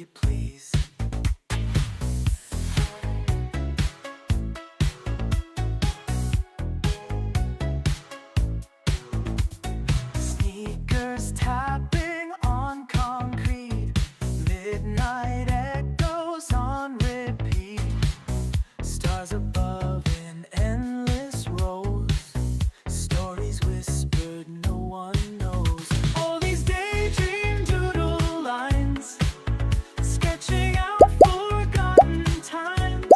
you please? Sneakers tapping on concrete, midnight echoes on repeat, stars above in endless rows, stories whispered no one knows. All these daydream doodle lines, sketching out forgotten times.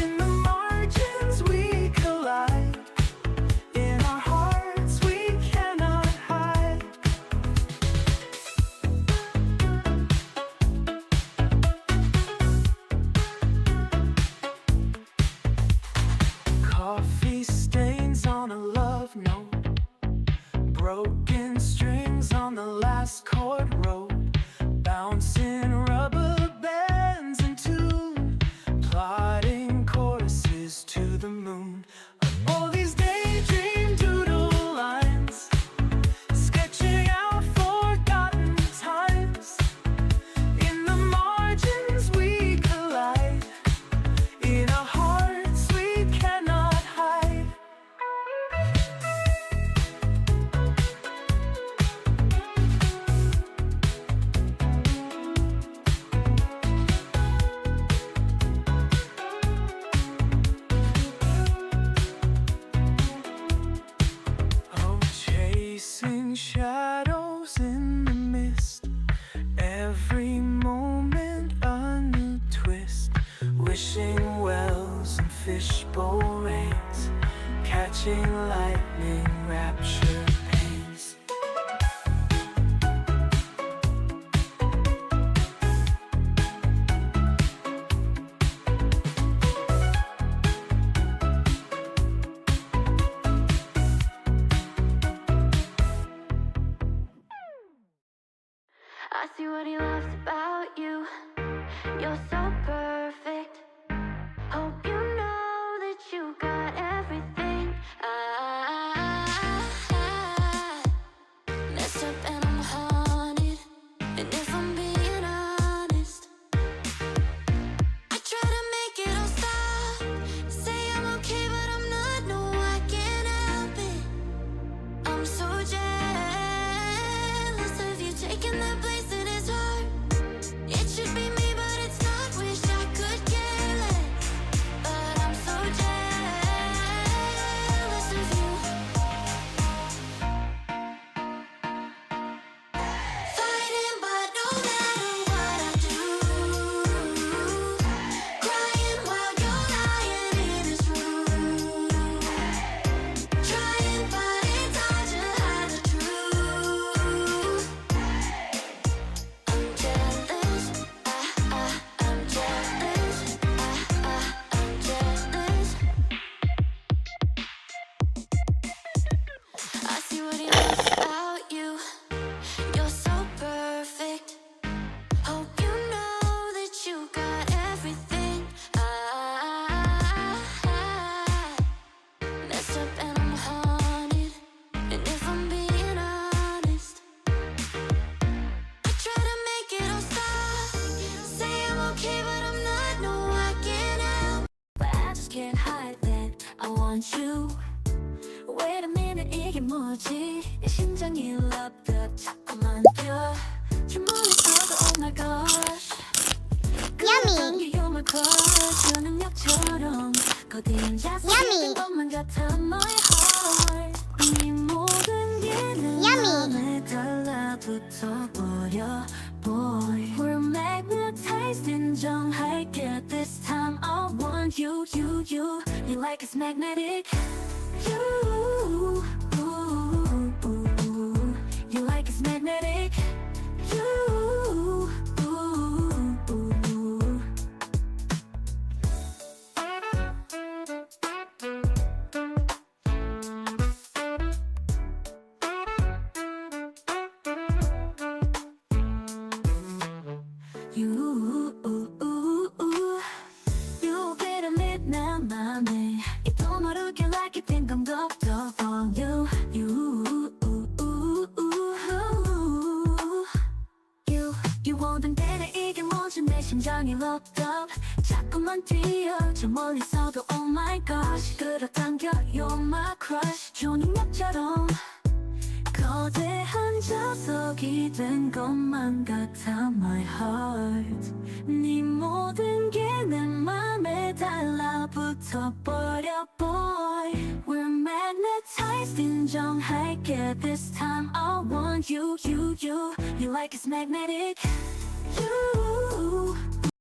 In the margins we collide, in our hearts we cannot hide. Coffee stains on a love note, broken strings on the last chord wrote, bouncing rubber bands in tune, plotting choruses to the moon. All these daydream doodle lines, sketching out forgotten times. In the margins we collide, in our hearts we cannot hide. Oh, chasing shadows in the mist, every moment a new twist, wishing wells and fishbowl rains, catching lightning, rapture pains. I see what he loves about you. You're so perfect. Hope you know that you got everything. I messed up and I'm haunted. And if I'm being honest, I try to make it all stop. Say I'm okay, but I'm not. No, I can't help it. I'm so jealous of you taking that place in his heart. It should be me, but it's not. Wish I could care less, but I'm so jealous of you. Fighting, but no matter what I do, crying while you're lying in his room, trying, but it's hard to hide the truth. I'm jealous, I'm jealous, I'm jealous. I see what he loves about you. You're so perfect. Hope you know that you got everything. I messed up and I'm haunted. And if I'm being honest, I try to make it all stop. Say I'm okay, but I'm not. No, I can't help. But I just can't hide that I want you. Wait a minute, 이게 뭐지? 내 심장이 locked up. 자꾸만 뛰어. 주문했어도 oh my gosh. 끌어간 게 you're my crush. 초능력처럼 거대한 자세히 된 것만 같아 my heart. 이 모든 게 내 맘에 달라붙어 버려 boy. We're magnetized 인정할게. This time I want you, you, you. You like it's magnetic. You, you like it's magnetic. You, you get a midnight 맘에 이도 모르게 like it think I'm hooked up on you. You 유혹은 때려 이게 뭔지 내 심장이 locked up 자꾸만 뛰어 저 멀리서도 oh my gosh 끌어당겨 you're my crush 초능력처럼 거대한 자석이 된 것만 같아 my heart 네 모든 게 내 맘에 달라붙어버려 boy We're magnetized 인정할게 This time I want you You like it's magnetic